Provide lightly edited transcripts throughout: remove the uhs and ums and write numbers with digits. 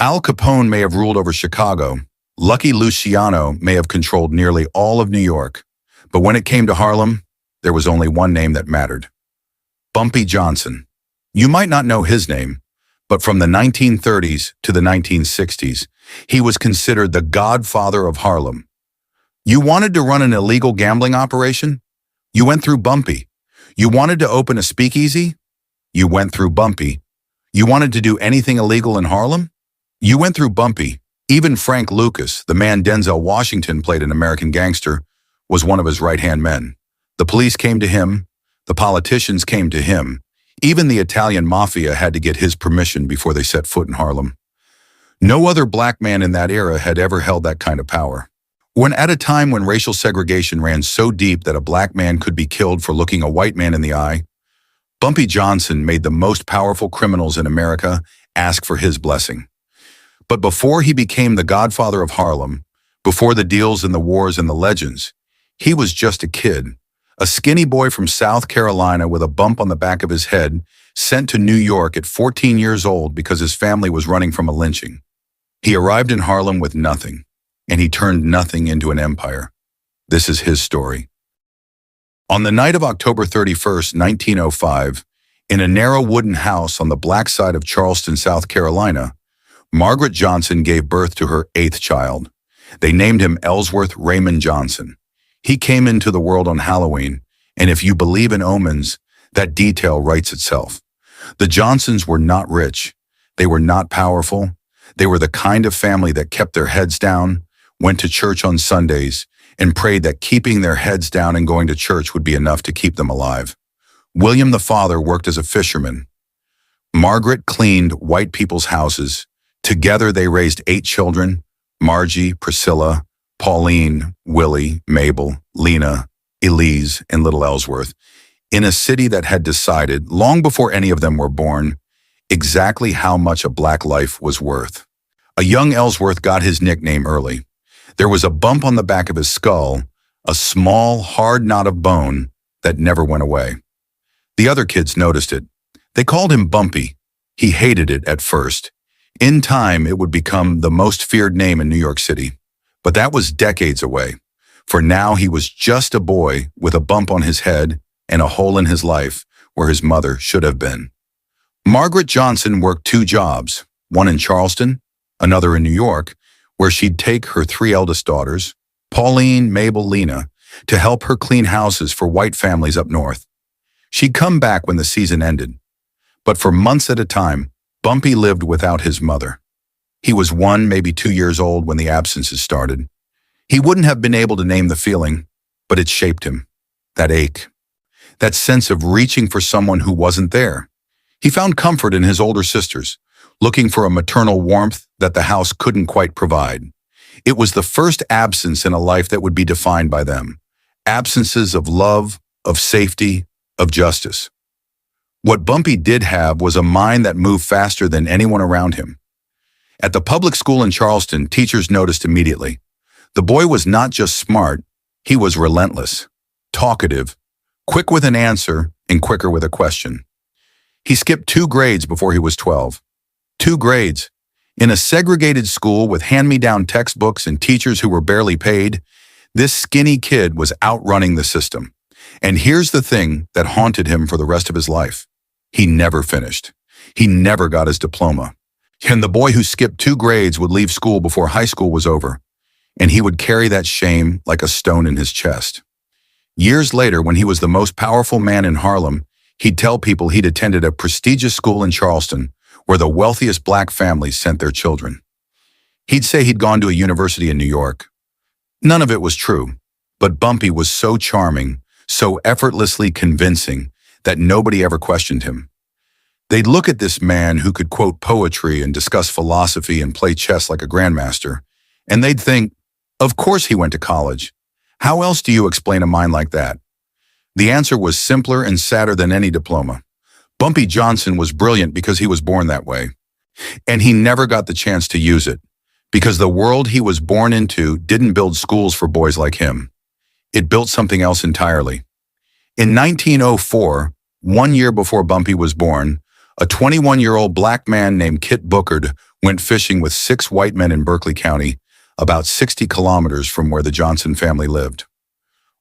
Al Capone may have ruled over Chicago. Lucky Luciano may have controlled nearly all of New York. But when it came to Harlem, there was only one name that mattered. Bumpy Johnson. You might not know his name, but from the 1930s to the 1960s, he was considered the Godfather of Harlem. You wanted to run an illegal gambling operation? You went through Bumpy. You wanted to open a speakeasy? You went through Bumpy. You wanted to do anything illegal in Harlem? You went through Bumpy. Even Frank Lucas, the man Denzel Washington played in American Gangster, was one of his right-hand men. The police came to him. The politicians came to him. Even the Italian mafia had to get his permission before they set foot in Harlem. No other black man in that era had ever held that kind of power. At a time when racial segregation ran so deep that a black man could be killed for looking a white man in the eye, Bumpy Johnson made the most powerful criminals in America ask for his blessing. But before he became the Godfather of Harlem, before the deals and the wars and the legends, he was just a kid, a skinny boy from South Carolina with a bump on the back of his head, sent to New York at 14 years old because his family was running from a lynching. He arrived in Harlem with nothing, and he turned nothing into an empire. This is his story. On the night of October 31st, 1905, in a narrow wooden house on the black side of Charleston, South Carolina, Margaret Johnson gave birth to her 8th child. They named him Ellsworth Raymond Johnson. He came into the world on Halloween, and if you believe in omens, that detail writes itself. The Johnsons were not rich. They were not powerful. They were the kind of family that kept their heads down, went to church on Sundays, and prayed that keeping their heads down and going to church would be enough to keep them alive. William the father worked as a fisherman. Margaret cleaned white people's houses. Together they raised 8 children: Margie, Priscilla, Pauline, Willie, Mabel, Lena, Elise, and little Ellsworth, in a city that had decided, long before any of them were born, exactly how much a black life was worth. A young Ellsworth got his nickname early. There was a bump on the back of his skull, a small, hard knot of bone that never went away. The other kids noticed it. They called him Bumpy. He hated it at first. In time, it would become the most feared name in New York City. But that was decades away. For now, he was just a boy with a bump on his head and a hole in his life where his mother should have been. Margaret Johnson worked 2 jobs, one in Charleston, another in New York, where she'd take her 3 eldest daughters, Pauline, Mabel, Lena, to help her clean houses for white families up north. She'd come back when the season ended. But for months at a time, Bumpy lived without his mother. He was 1, maybe 2 years old when the absences started. He wouldn't have been able to name the feeling, but it shaped him. That ache. That sense of reaching for someone who wasn't there. He found comfort in his older sisters, looking for a maternal warmth that the house couldn't quite provide. It was the first absence in a life that would be defined by them. Absences of love, of safety, of justice. What Bumpy did have was a mind that moved faster than anyone around him. At the public school in Charleston, teachers noticed immediately. The boy was not just smart, he was relentless, talkative, quick with an answer and quicker with a question. He skipped 2 grades before he was 12. 2 grades. In a segregated school with hand-me-down textbooks and teachers who were barely paid, this skinny kid was outrunning the system. And here's the thing that haunted him for the rest of his life. He never finished. He never got his diploma. And the boy who skipped 2 grades would leave school before high school was over, and he would carry that shame like a stone in his chest. Years later, when he was the most powerful man in Harlem, he'd tell people he'd attended a prestigious school in Charleston where the wealthiest black families sent their children. He'd say he'd gone to a university in New York. None of it was true, but Bumpy was so charming, so effortlessly convincing that nobody ever questioned him. They'd look at this man who could quote poetry and discuss philosophy and play chess like a grandmaster, and they'd think, of course he went to college. How else do you explain a mind like that? The answer was simpler and sadder than any diploma. Bumpy Johnson was brilliant because he was born that way. And he never got the chance to use it, because the world he was born into didn't build schools for boys like him. It built something else entirely. In 1904, 1 year before Bumpy was born, A 21-year-old black man named Kit Bookard went fishing with 6 white men in Berkeley County, about 60 kilometers from where the Johnson family lived.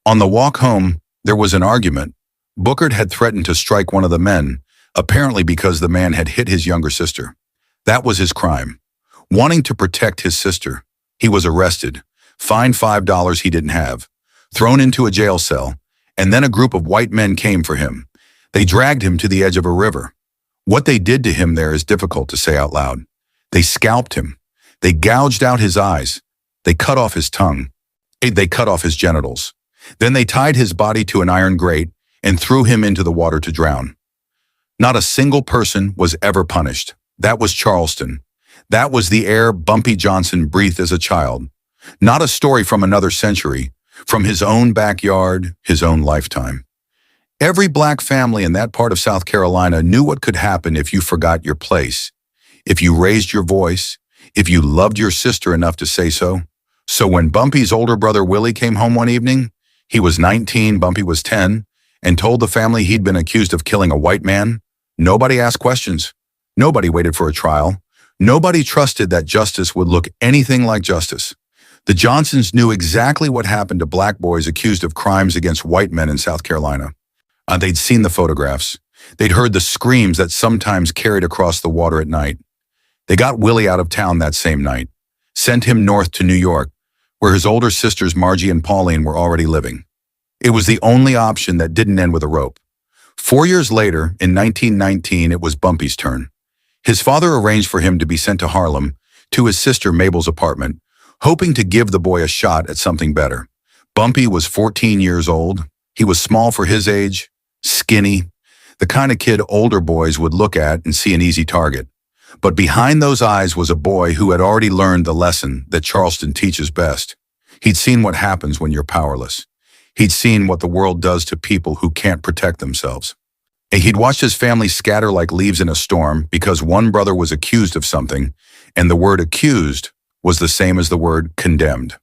On the walk home, there was an argument. Bookard had threatened to strike one of the men, apparently because the man had hit his younger sister. That was his crime. Wanting to protect his sister, he was arrested, fined $5 he didn't have, thrown into a jail cell, and then a group of white men came for him. They dragged him to the edge of a river. What they did to him there is difficult to say out loud. They scalped him. They gouged out his eyes. They cut off his tongue. They cut off his genitals. Then they tied his body to an iron grate and threw him into the water to drown. Not a single person was ever punished. That was Charleston. That was the air Bumpy Johnson breathed as a child. Not a story from another century, from his own backyard, his own lifetime. Every black family in that part of South Carolina knew what could happen if you forgot your place, if you raised your voice, if you loved your sister enough to say so. So when Bumpy's older brother Willie came home one evening, he was 19, Bumpy was 10, and told the family he'd been accused of killing a white man, nobody asked questions. Nobody waited for a trial. Nobody trusted that justice would look anything like justice. The Johnsons knew exactly what happened to black boys accused of crimes against white men in South Carolina. They'd seen the photographs. They'd heard the screams that sometimes carried across the water at night. They got Willie out of town that same night, sent him north to New York, where his older sisters Margie and Pauline were already living. It was the only option that didn't end with a rope. 4 years later, in 1919, it was Bumpy's turn. His father arranged for him to be sent to Harlem, to his sister Mabel's apartment, hoping to give the boy a shot at something better. Bumpy was 14 years old. He was small for his age, skinny, the kind of kid older boys would look at and see an easy target. But behind those eyes was a boy who had already learned the lesson that Charleston teaches best. He'd seen what happens when you're powerless. He'd seen what the world does to people who can't protect themselves. He'd watched his family scatter like leaves in a storm because one brother was accused of something, and the word accused was the same as the word condemned.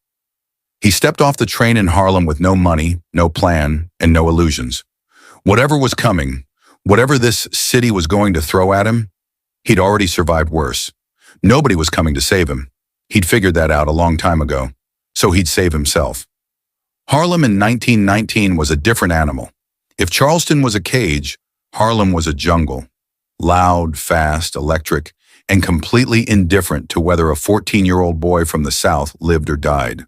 He stepped off the train in Harlem with no money, no plan, and no illusions. Whatever was coming, whatever this city was going to throw at him, he'd already survived worse. Nobody was coming to save him. He'd figured that out a long time ago, so he'd save himself. Harlem in 1919 was a different animal. If Charleston was a cage, Harlem was a jungle. Loud, fast, electric, and completely indifferent to whether a 14-year-old boy from the South lived or died.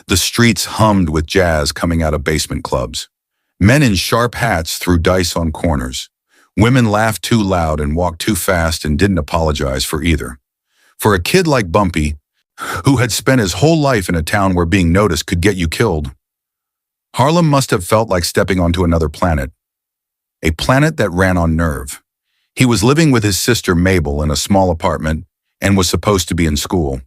The streets hummed with jazz coming out of basement clubs. Men in sharp hats threw dice on corners. Women laughed too loud and walked too fast and didn't apologize for either. For a kid like Bumpy, who had spent his whole life in a town where being noticed could get you killed, Harlem must have felt like stepping onto another planet. A planet that ran on nerve. He was living with his sister Mabel in a small apartment and was supposed to be in school.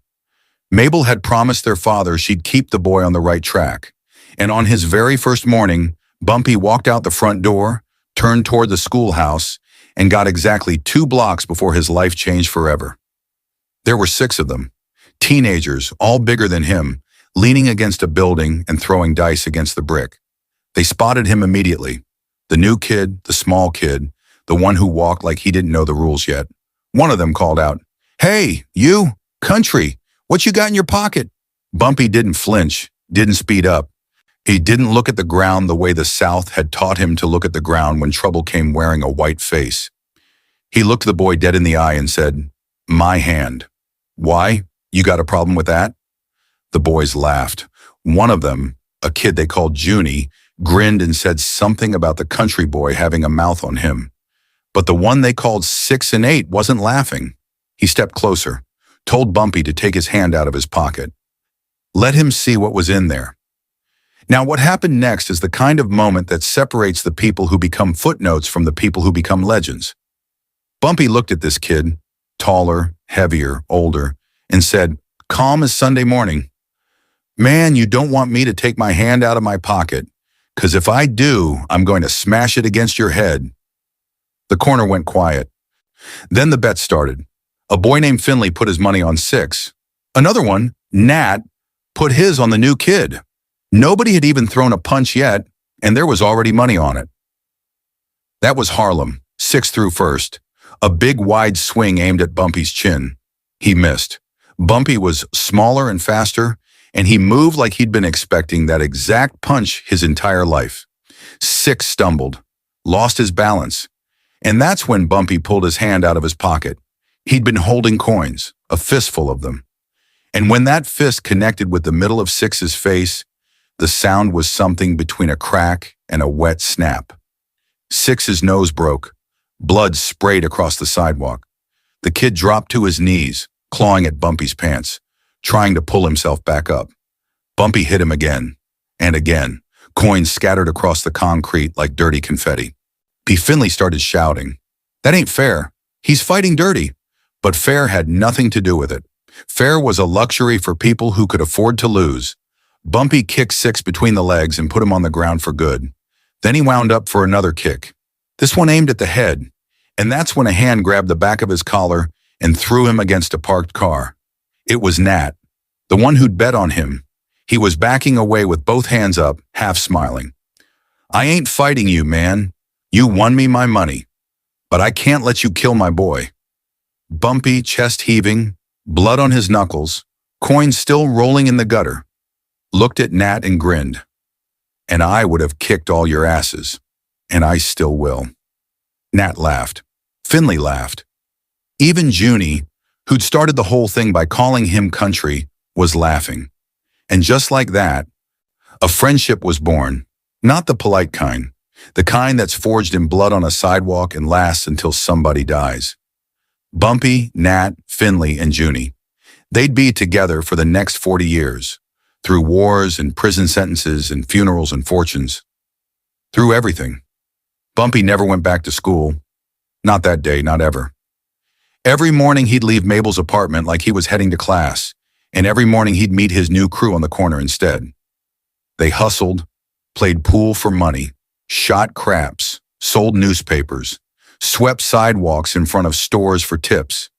Mabel had promised their father she'd keep the boy on the right track, and on his very first morning, Bumpy walked out the front door, turned toward the schoolhouse, and got exactly 2 blocks before his life changed forever. There were 6 of them, teenagers, all bigger than him, leaning against a building and throwing dice against the brick. They spotted him immediately. The new kid, the small kid, the one who walked like he didn't know the rules yet. One of them called out, "Hey, you, country, what you got in your pocket?" Bumpy didn't flinch, didn't speed up. He didn't look at the ground the way the South had taught him to look at the ground when trouble came wearing a white face. He looked the boy dead in the eye and said, "My hand." "Why? You got a problem with that?" The boys laughed. One of them, a kid they called Junie, grinned and said something about the country boy having a mouth on him. But the one they called 6 and 8 wasn't laughing. He stepped closer, told Bumpy to take his hand out of his pocket. Let him see what was in there. Now, what happened next is the kind of moment that separates the people who become footnotes from the people who become legends. Bumpy looked at this kid, taller, heavier, older, and said, calm as Sunday morning, "Man, you don't want me to take my hand out of my pocket, 'cause if I do, I'm going to smash it against your head." The corner went quiet. Then the bet started. A boy named Finley put his money on 6. Another one, Nat, put his on the new kid. Nobody had even thrown a punch yet, and there was already money on it. That was Harlem, 6th through 1st, A big wide swing aimed at Bumpy's chin. He missed. Bumpy was smaller and faster, and he moved like he'd been expecting that exact punch his entire life. Six stumbled, lost his balance, and that's when Bumpy pulled his hand out of his pocket. He'd been holding coins, a fistful of them. And when that fist connected with the middle of Six's face, the sound was something between a crack and a wet snap. Six's nose broke. Blood sprayed across the sidewalk. The kid dropped to his knees, clawing at Bumpy's pants, trying to pull himself back up. Bumpy hit him again, and again. Coins scattered across the concrete like dirty confetti. P. Finley started shouting, "That ain't fair. He's fighting dirty." But fair had nothing to do with it. Fair was a luxury for people who could afford to lose. Bumpy kicked Six between the legs and put him on the ground for good. Then he wound up for another kick. This one aimed at the head, and that's when a hand grabbed the back of his collar and threw him against a parked car. It was Nat, the one who'd bet on him. He was backing away with both hands up, half smiling. "I ain't fighting you, man. You won me my money. But I can't let you kill my boy." Bumpy, chest heaving, blood on his knuckles, coins still rolling in the gutter, looked at Nat and grinned. "And I would have kicked all your asses. And I still will." Nat laughed. Finley laughed. Even Junie, who'd started the whole thing by calling him country, was laughing. And just like that, a friendship was born. Not the polite kind, the kind that's forged in blood on a sidewalk and lasts until somebody dies. Bumpy, Nat, Finley, and Junie. They'd be together for the next 40 years, through wars and prison sentences and funerals and fortunes. Through everything. Bumpy never went back to school. Not that day, not ever. Every morning he'd leave Mabel's apartment like he was heading to class, and every morning he'd meet his new crew on the corner instead. They hustled, played pool for money, shot craps, sold newspapers, swept sidewalks in front of stores for tips.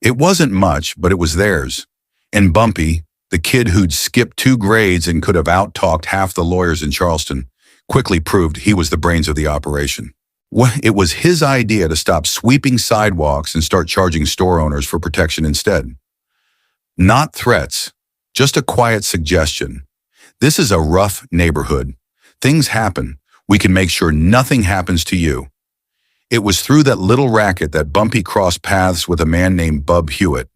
It wasn't much, but it was theirs. And Bumpy, the kid who'd skipped 2 grades and could have out-talked half the lawyers in Charleston, quickly proved he was the brains of the operation. It was his idea to stop sweeping sidewalks and start charging store owners for protection instead. Not threats, just a quiet suggestion. This is a rough neighborhood. Things happen. We can make sure nothing happens to you. It was through that little racket that Bumpy crossed paths with a man named Bub Hewitt.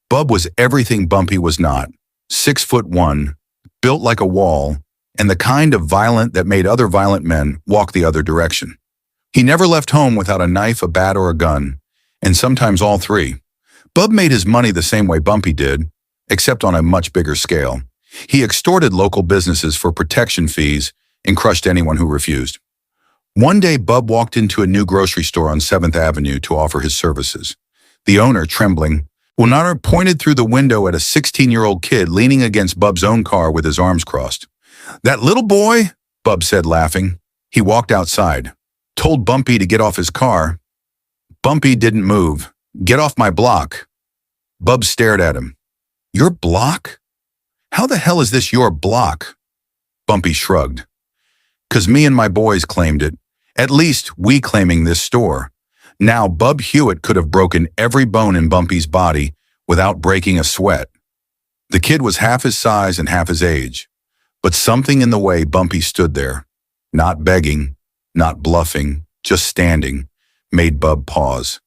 Bub was everything Bumpy was not. 6'1", built like a wall, and the kind of violent that made other violent men walk the other direction. He never left home without a knife, a bat, or a gun, and sometimes all three. Bub made his money the same way Bumpy did, except on a much bigger scale. He extorted local businesses for protection fees and crushed anyone who refused. One day, Bub walked into a new grocery store on 7th Avenue to offer his services. The owner, trembling, pointed through the window at a 16-year-old kid leaning against Bub's own car with his arms crossed. "That little boy," Bub said, laughing. He walked outside, told Bumpy to get off his car. Bumpy didn't move. "Get off my block." Bub stared at him. "Your block? How the hell is this your block?" Bumpy shrugged. "'Cause me and my boys claimed it. At least we claiming this store. Now Bub Hewitt could have broken every bone in Bumpy's body without breaking a sweat." The kid was half his size and half his age, but something in the way Bumpy stood there, not begging, not bluffing, just standing, made Bub pause.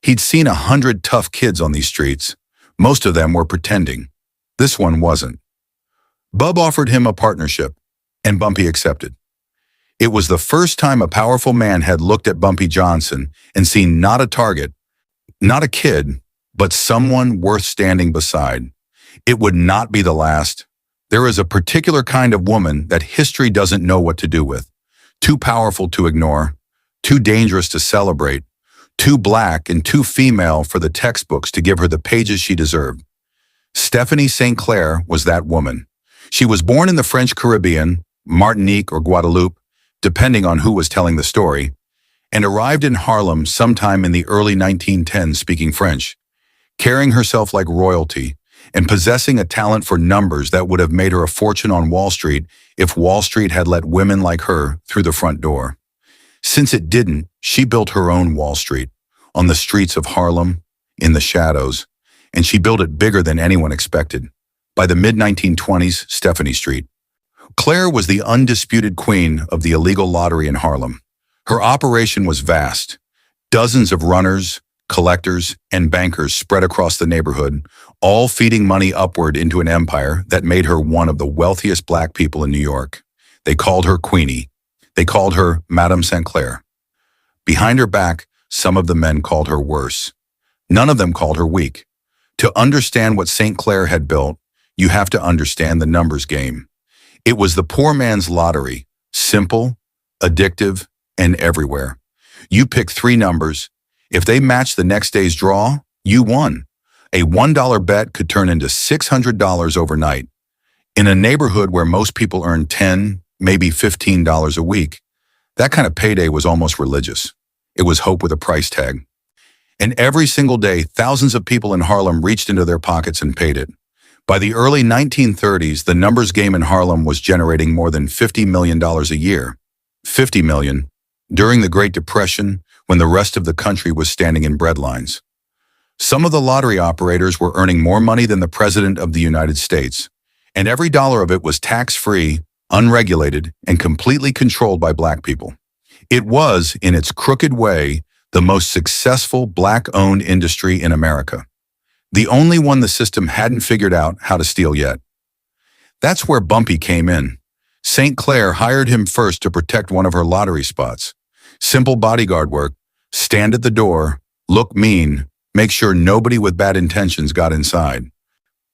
He'd seen 100 tough kids on these streets. Most of them were pretending. This one wasn't. Bub offered him a partnership, and Bumpy accepted. It was the first time a powerful man had looked at Bumpy Johnson and seen not a target, not a kid, but someone worth standing beside. It would not be the last. There is a particular kind of woman that history doesn't know what to do with. Too powerful to ignore, too dangerous to celebrate, too black and too female for the textbooks to give her the pages she deserved. Stephanie St. Clair was that woman. She was born in the French Caribbean, Martinique or Guadeloupe, depending on who was telling the story, and arrived in Harlem sometime in the early 1910s speaking French, carrying herself like royalty and possessing a talent for numbers that would have made her a fortune on Wall Street if Wall Street had let women like her through the front door. Since it didn't, she built her own Wall Street, on the streets of Harlem, in the shadows, and she built it bigger than anyone expected. By the mid-1920s, Stephanie Street. Claire was the undisputed queen of the illegal lottery in Harlem. Her operation was vast. Dozens of runners, collectors, and bankers spread across the neighborhood, all feeding money upward into an empire that made her one of the wealthiest black people in New York. They called her Queenie. They called her Madame St. Clair. Behind her back, some of the men called her worse. None of them called her weak. To understand what St. Clair had built, you have to understand the numbers game. It was the poor man's lottery, simple, addictive, and everywhere. You pick 3 numbers. If they matched the next day's draw, you won. A $1 bet could turn into $600 overnight. In a neighborhood where most people earned $10, maybe $15 a week, that kind of payday was almost religious. It was hope with a price tag. And every single day, thousands of people in Harlem reached into their pockets and paid it. By the early 1930s, the numbers game in Harlem was generating more than $50 million a year. $50 million. During the Great Depression, when the rest of the country was standing in breadlines. Some of the lottery operators were earning more money than the President of the United States, and every dollar of it was tax-free, unregulated, and completely controlled by black people. It was, in its crooked way, the most successful black-owned industry in America. The only one the system hadn't figured out how to steal yet. That's where Bumpy came in. St. Clair hired him first to protect one of her lottery spots. Simple bodyguard work, stand at the door, look mean, make sure nobody with bad intentions got inside.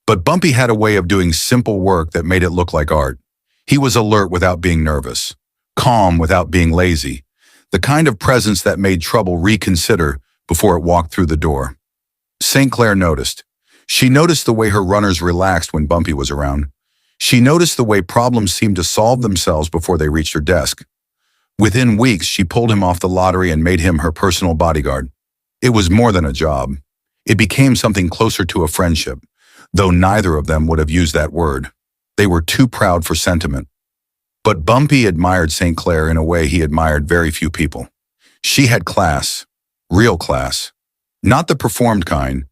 But Bumpy had a way of doing simple work that made it look like art. He was alert without being nervous, calm without being lazy, the kind of presence that made trouble reconsider before it walked through the door. St. Clair noticed. She noticed the way her runners relaxed when Bumpy was around. She noticed the way problems seemed to solve themselves before they reached her desk. Within weeks, she pulled him off the lottery and made him her personal bodyguard. It was more than a job. It became something closer to a friendship, though neither of them would have used that word. They were too proud for sentiment. But Bumpy admired St. Clair in a way he admired very few people. She had class, real class. Not the performed kind,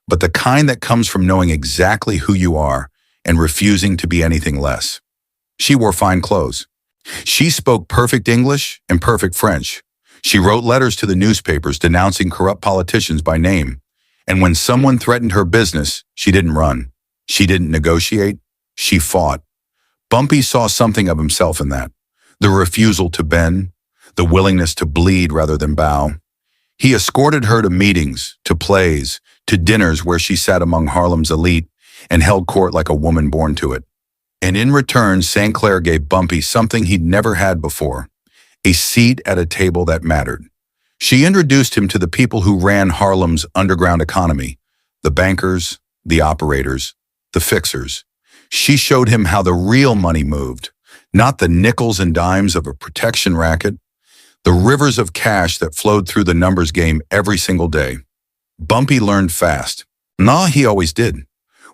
but the kind that comes from knowing exactly who you are and refusing to be anything less. She wore fine clothes. She spoke perfect English and perfect French. She wrote letters to the newspapers denouncing corrupt politicians by name. And when someone threatened her business, she didn't run. She didn't negotiate. She fought. Bumpy saw something of himself in that. The refusal to bend, the willingness to bleed rather than bow. He escorted her to meetings, to plays, to dinners where she sat among Harlem's elite and held court like a woman born to it. And in return, St. Clair gave Bumpy something he'd never had before, a seat at a table that mattered. She introduced him to the people who ran Harlem's underground economy, the bankers, the operators, the fixers. She showed him how the real money moved, not the nickels and dimes of a protection racket, the rivers of cash that flowed through the numbers game every single day. Bumpy learned fast. He always did.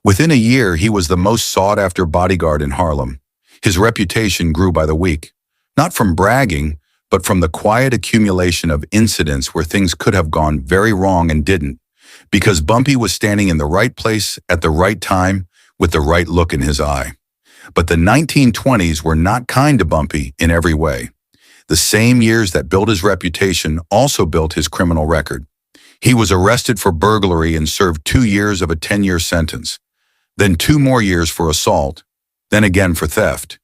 Within a year, he was the most sought-after bodyguard in Harlem. His reputation grew by the week, not from bragging, but from the quiet accumulation of incidents where things could have gone very wrong and didn't, because Bumpy was standing in the right place at the right time with the right look in his eye. But the 1920s were not kind to Bumpy in every way. The same years that built his reputation also built his criminal record. He was arrested for burglary and served 2 years of a 10-year sentence, then 2 more years for assault, then again for theft.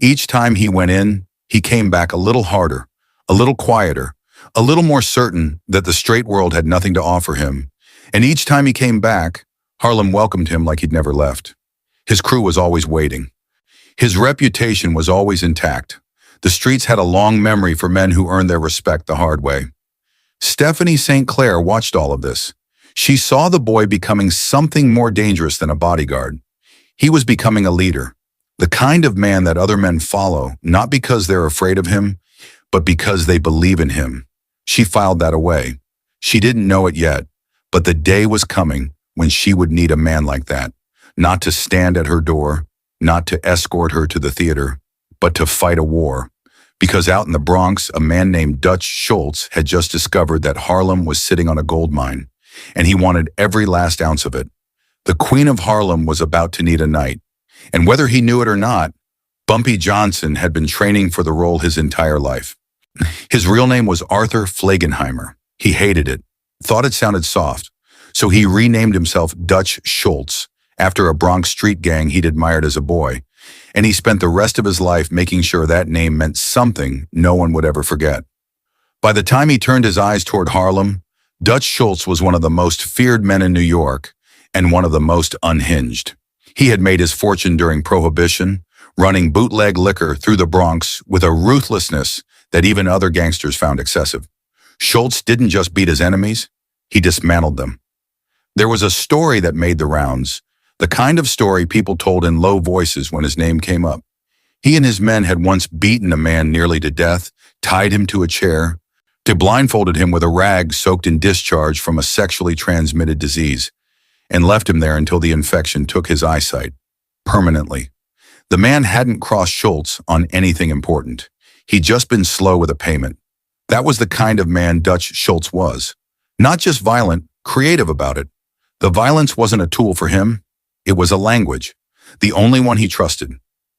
Each time he went in, he came back a little harder, a little quieter, a little more certain that the straight world had nothing to offer him. And each time he came back, Harlem welcomed him like he'd never left. His crew was always waiting. His reputation was always intact. The streets had a long memory for men who earned their respect the hard way. Stephanie St. Clair watched all of this. She saw the boy becoming something more dangerous than a bodyguard. He was becoming a leader, the kind of man that other men follow, not because they're afraid of him, but because they believe in him. She filed that away. She didn't know it yet, but the day was coming when she would need a man like that, not to stand at her door, not to escort her to the theater, but to fight a war. Because out in the Bronx, a man named Dutch Schultz had just discovered that Harlem was sitting on a gold mine, and he wanted every last ounce of it. The Queen of Harlem was about to need a knight, and whether he knew it or not, Bumpy Johnson had been training for the role his entire life. His real name was Arthur Flagenheimer. He hated it, thought it sounded soft, so he renamed himself Dutch Schultz after a Bronx street gang he'd admired as a boy, and he spent the rest of his life making sure that name meant something no one would ever forget. By the time he turned his eyes toward Harlem, Dutch Schultz was one of the most feared men in New York and one of the most unhinged. He had made his fortune during Prohibition, running bootleg liquor through the Bronx with a ruthlessness that even other gangsters found excessive. Schultz didn't just beat his enemies, he dismantled them. There was a story that made the rounds, the kind of story people told in low voices when his name came up. He and his men had once beaten a man nearly to death, tied him to a chair, blindfolded him with a rag soaked in discharge from a sexually transmitted disease, and left him there until the infection took his eyesight, permanently. The man hadn't crossed Schultz on anything important. He'd just been slow with a payment. That was the kind of man Dutch Schultz was. Not just violent, creative about it. The violence wasn't a tool for him. It was a language, the only one he trusted.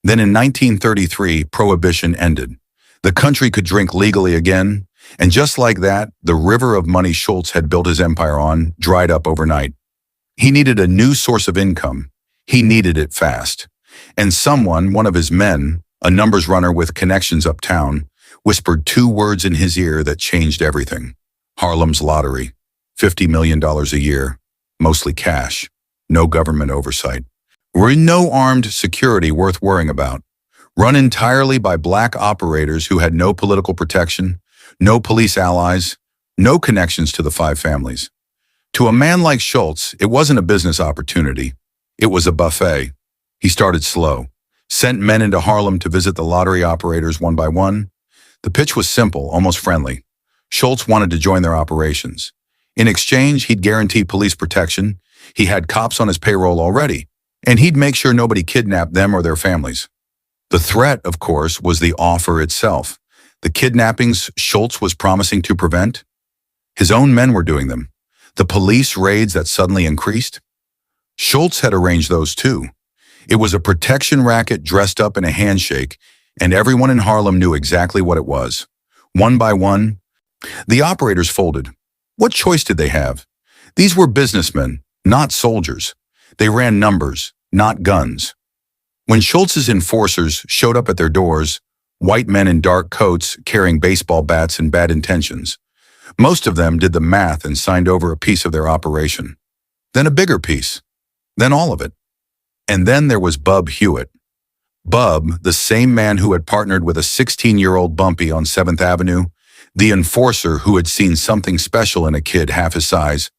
Then in 1933, Prohibition ended. The country could drink legally again, and just like that, the river of money Schultz had built his empire on dried up overnight. He needed a new source of income. He needed it fast. And someone, one of his men, a numbers runner with connections uptown, whispered 2 words in his ear that changed everything. Harlem's lottery. $50 million a year. Mostly cash. No government oversight. No armed security worth worrying about. Run entirely by black operators who had no political protection, no police allies, no connections to the 5 families. To a man like Schultz, it wasn't a business opportunity. It was a buffet. He started slow, sent men into Harlem to visit the lottery operators one by one. The pitch was simple, almost friendly. Schultz wanted to join their operations. In exchange, he'd guarantee police protection. He had cops on his payroll already, and he'd make sure nobody kidnapped them or their families. The threat, of course, was the offer itself. The kidnappings Schultz was promising to prevent. His own men were doing them. The police raids that suddenly increased. Schultz had arranged those too. It was a protection racket dressed up in a handshake, and everyone in Harlem knew exactly what it was. One by one, the operators folded. What choice did they have? These were businessmen, not soldiers. They ran numbers, not guns. When Schultz's enforcers showed up at their doors, white men in dark coats carrying baseball bats and bad intentions, most of them did the math and signed over a piece of their operation. Then a bigger piece. Then all of it. And then there was Bub Hewitt. Bub, the same man who had partnered with a 16-year-old Bumpy on 7th Avenue, the enforcer who had seen something special in a kid half his size,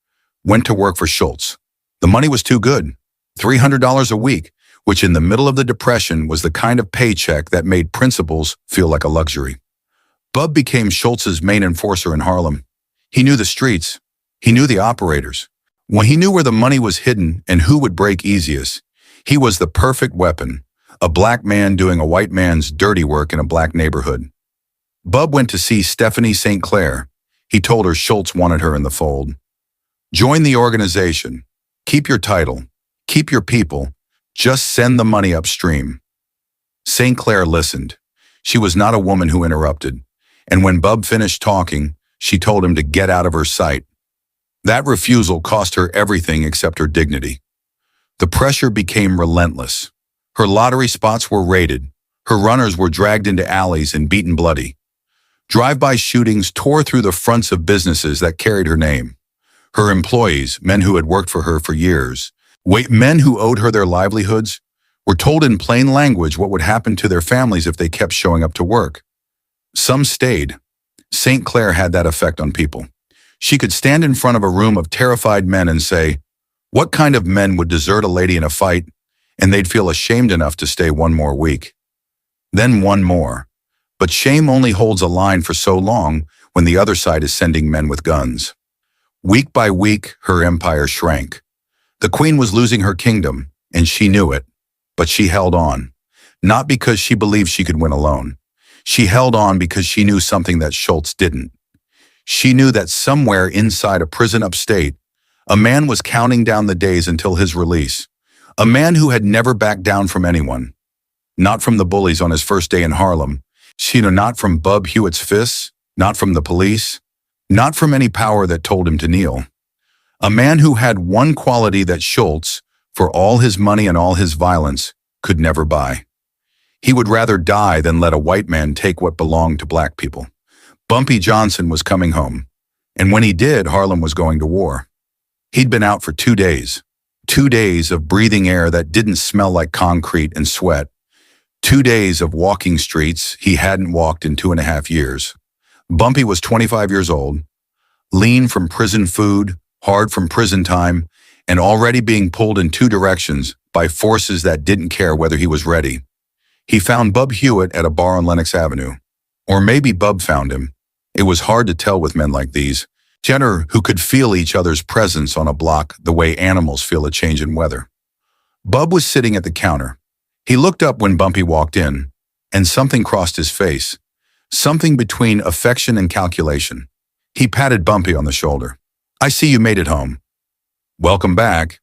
went to work for Schultz. The money was too good. $300 a week, which in the middle of the Depression was the kind of paycheck that made principals feel like a luxury. Bub became Schultz's main enforcer in Harlem. He knew the streets. He knew the operators. When he knew where the money was hidden and who would break easiest, he was the perfect weapon, a black man doing a white man's dirty work in a black neighborhood. Bub went to see Stephanie St. Clair. He told her Schultz wanted her in the fold. Join the organization. Keep your title. Keep your people. Just send the money upstream. St. Clair listened. She was not a woman who interrupted. And when Bub finished talking, she told him to get out of her sight. That refusal cost her everything except her dignity. The pressure became relentless. Her lottery spots were raided. Her runners were dragged into alleys and beaten bloody. Drive-by shootings tore through the fronts of businesses that carried her name. Her employees, men who had worked for her for years, men who owed her their livelihoods, were told in plain language what would happen to their families if they kept showing up to work. Some stayed. St. Clair had that effect on people. She could stand in front of a room of terrified men and say, what kind of men would desert a lady in a fight, and they'd feel ashamed enough to stay one more week. Then one more. But shame only holds a line for so long when the other side is sending men with guns. Week by week, her empire shrank. The queen was losing her kingdom, and she knew it. But she held on. Not because she believed she could win alone. She held on because she knew something that Schultz didn't. She knew that somewhere inside a prison upstate, a man was counting down the days until his release. A man who had never backed down from anyone. Not from the bullies on his first day in Harlem. Not from Bub Hewitt's fists. Not from the police. Not from any power that told him to kneel. A man who had one quality that Schultz, for all his money and all his violence, could never buy. He would rather die than let a white man take what belonged to black people. Bumpy Johnson was coming home. And when he did, Harlem was going to war. He'd been out for 2 days. 2 days of breathing air that didn't smell like concrete and sweat. 2 days of walking streets he hadn't walked in 2.5 years. Bumpy was 25 years old, lean from prison food, hard from prison time, and already being pulled in 2 directions by forces that didn't care whether he was ready. He found Bub Hewitt at a bar on Lenox Avenue. Or maybe Bub found him. It was hard to tell with men like these, gentlemen who could feel each other's presence on a block the way animals feel a change in weather. Bub was sitting at the counter. He looked up when Bumpy walked in, and something crossed his face, something between affection and calculation. He patted Bumpy on the shoulder. "I see you made it home." "Welcome back.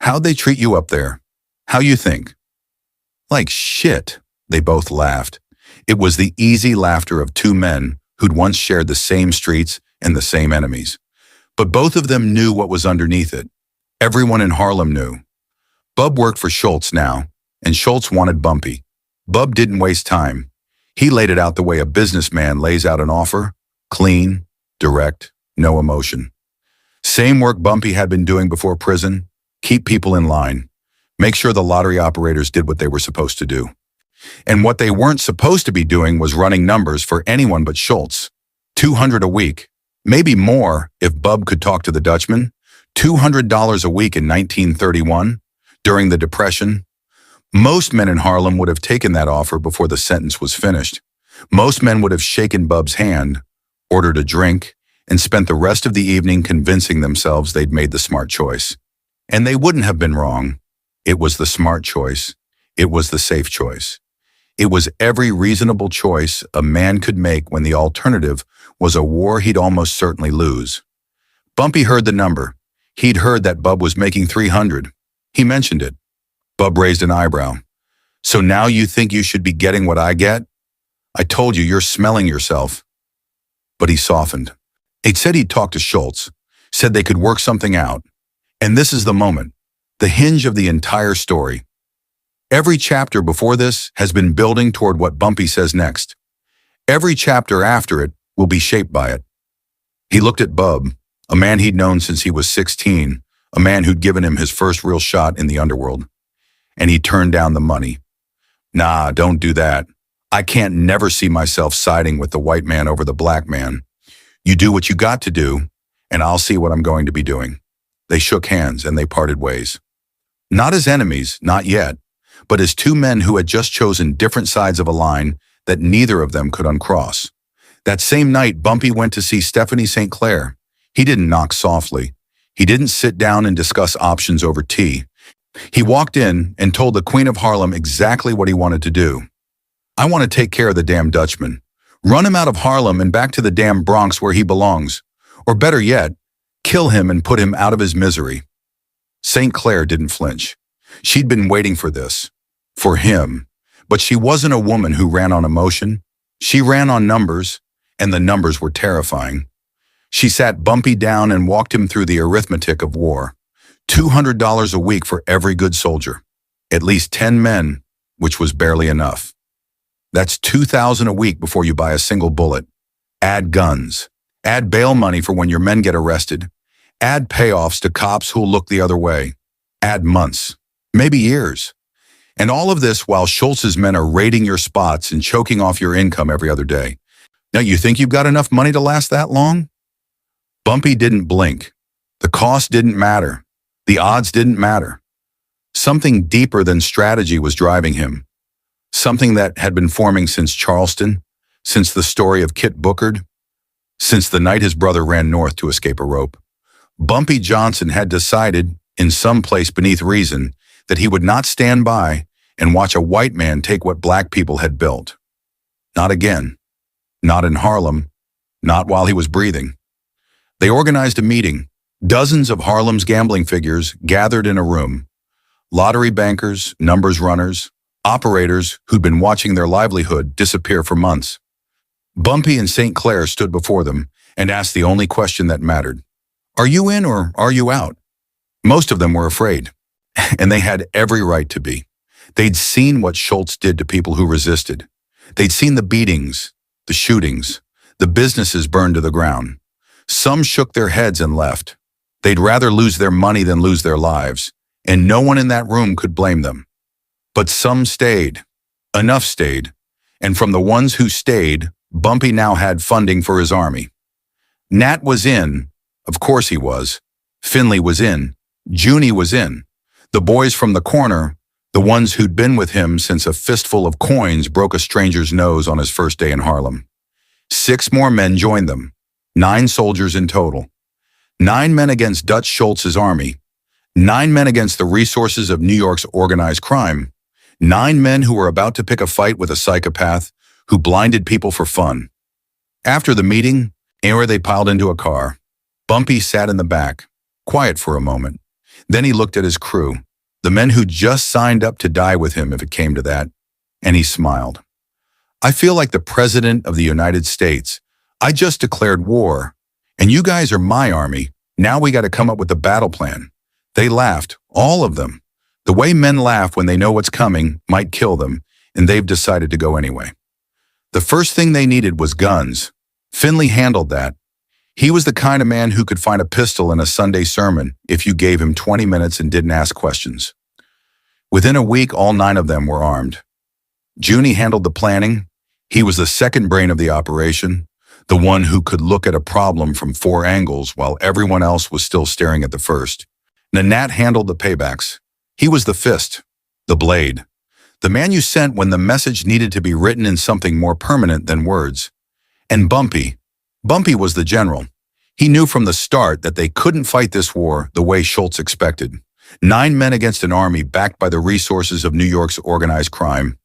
How'd they treat you up there? How you think?" "Like shit," they both laughed. It was the easy laughter of 2 men who'd once shared the same streets and the same enemies. But both of them knew what was underneath it. Everyone in Harlem knew. Bub worked for Schultz now, and Schultz wanted Bumpy. Bub didn't waste time. He laid it out the way a businessman lays out an offer, clean, direct, no emotion. Same work Bumpy had been doing before prison, keep people in line, make sure the lottery operators did what they were supposed to do. And what they weren't supposed to be doing was running numbers for anyone but Schultz. $200 a week, maybe more if Bub could talk to the Dutchman. $200 a week in 1931, during the Depression. Most men in Harlem would have taken that offer before the sentence was finished. Most men would have shaken Bub's hand, ordered a drink, and spent the rest of the evening convincing themselves they'd made the smart choice. And they wouldn't have been wrong. It was the smart choice. It was the safe choice. It was every reasonable choice a man could make when the alternative was a war he'd almost certainly lose. Bumpy heard the number. He'd heard that Bub was making $300. He mentioned it. Bub raised an eyebrow. "So now you think you should be getting what I get? I told you you're smelling yourself." But he softened. He'd said he'd talk to Schultz, said they could work something out. And this is the moment, the hinge of the entire story. Every chapter before this has been building toward what Bumpy says next. Every chapter after it will be shaped by it. He looked at Bub, a man he'd known since he was 16, a man who'd given him his first real shot in the underworld. And he turned down the money. "Nah, don't do that. I can't never see myself siding with the white man over the black man. You do what you got to do, and I'll see what I'm going to be doing." They shook hands and they parted ways. Not as enemies, not yet, but as 2 men who had just chosen different sides of a line that neither of them could uncross. That same night, Bumpy went to see Stephanie St. Clair. He didn't knock softly. He didn't sit down and discuss options over tea. He walked in and told the Queen of Harlem exactly what he wanted to do. "I want to take care of the damn Dutchman. Run him out of Harlem and back to the damn Bronx where he belongs. Or better yet, kill him and put him out of his misery." St. Clair didn't flinch. She'd been waiting for this. For him. But she wasn't a woman who ran on emotion. She ran on numbers, and the numbers were terrifying. She sat Bumpy down and walked him through the arithmetic of war. $200 a week for every good soldier. At least 10 men, which was barely enough. That's $2,000 a week before you buy a single bullet. Add guns. Add bail money for when your men get arrested. Add payoffs to cops who'll look the other way. Add months, maybe years. And all of this while Schultz's men are raiding your spots and choking off your income every other day. Now you think you've got enough money to last that long? Bumpy didn't blink. The cost didn't matter. The odds didn't matter. Something deeper than strategy was driving him. Something that had been forming since Charleston, since the story of Kit Booker, since the night his brother ran north to escape a rope. Bumpy Johnson had decided, in some place beneath reason, that he would not stand by and watch a white man take what black people had built. Not again. Not in Harlem. Not while he was breathing. They organized a meeting. Dozens of Harlem's gambling figures gathered in a room. Lottery bankers, numbers runners, operators who'd been watching their livelihood disappear for months. Bumpy and St. Clair stood before them and asked the only question that mattered. Are you in or are you out? Most of them were afraid, and they had every right to be. They'd seen what Schultz did to people who resisted. They'd seen the beatings, the shootings, the businesses burned to the ground. Some shook their heads and left. They'd rather lose their money than lose their lives, and no one in that room could blame them. But some stayed. Enough stayed. And from the ones who stayed, Bumpy now had funding for his army. Nat was in. Of course he was. Finley was in. Junie was in. The boys from the corner, the ones who'd been with him since a fistful of coins broke a stranger's nose on his first day in Harlem. 6 more men joined them. 9 soldiers in total. 9 men against Dutch Schultz's army. 9 men against the resources of New York's organized crime. 9 men who were about to pick a fight with a psychopath who blinded people for fun. After the meeting, they piled into a car. Bumpy sat in the back, quiet for a moment. Then he looked at his crew, the men who just signed up to die with him if it came to that, and he smiled. I feel like the President of the United States. I just declared war, and you guys are my army. Now we got to come up with a battle plan. They laughed, all of them. The way men laugh when they know what's coming might kill them, and they've decided to go anyway. The first thing they needed was guns. Finley handled that. He was the kind of man who could find a pistol in a Sunday sermon if you gave him 20 minutes and didn't ask questions. Within a week, all 9 of them were armed. Junie handled the planning. He was the second brain of the operation, the one who could look at a problem from 4 angles while everyone else was still staring at the first. Nat handled the paybacks. He was the fist, the blade, the man you sent when the message needed to be written in something more permanent than words. And Bumpy was the general. He knew from the start that they couldn't fight this war the way Schultz expected. 9 men against an army backed by the resources of New York's organized crime.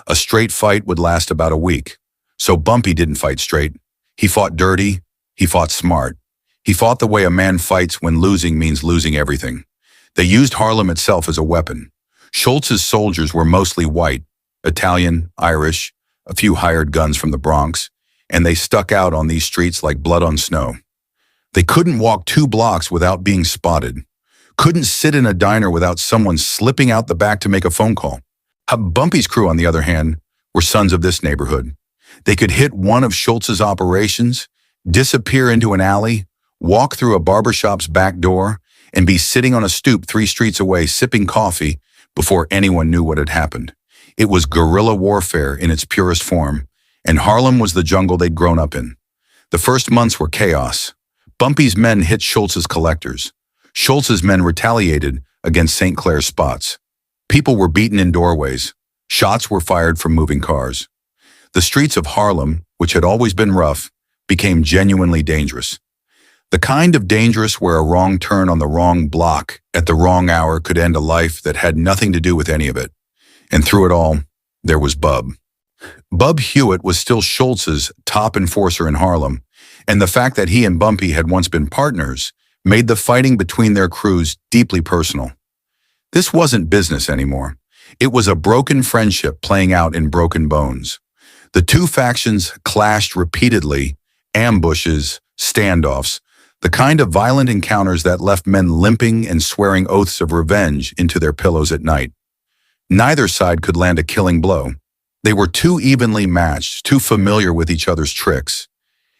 A straight fight would last about a week. So Bumpy didn't fight straight. He fought dirty. He fought smart. He fought the way a man fights when losing means losing everything. They used Harlem itself as a weapon. Schultz's soldiers were mostly white, Italian, Irish, a few hired guns from the Bronx, and they stuck out on these streets like blood on snow. They couldn't walk 2 blocks without being spotted. Couldn't sit in a diner without someone slipping out the back to make a phone call. Bumpy's crew, on the other hand, were sons of this neighborhood. They could hit one of Schultz's operations, disappear into an alley, walk through a barbershop's back door, and be sitting on a stoop 3 streets away sipping coffee before anyone knew what had happened. It was guerrilla warfare in its purest form, and Harlem was the jungle they'd grown up in. The first months were chaos. Bumpy's men hit Schultz's collectors. Schultz's men retaliated against St. Clair's spots. People were beaten in doorways. Shots were fired from moving cars. The streets of Harlem, which had always been rough, became genuinely dangerous. The kind of dangerous where a wrong turn on the wrong block at the wrong hour could end a life that had nothing to do with any of it. And through it all, there was Bub. Bub Hewitt was still Schultz's top enforcer in Harlem, and the fact that he and Bumpy had once been partners made the fighting between their crews deeply personal. This wasn't business anymore. It was a broken friendship playing out in broken bones. The 2 factions clashed repeatedly, ambushes, standoffs, the kind of violent encounters that left men limping and swearing oaths of revenge into their pillows at night. Neither side could land a killing blow. They were too evenly matched, too familiar with each other's tricks.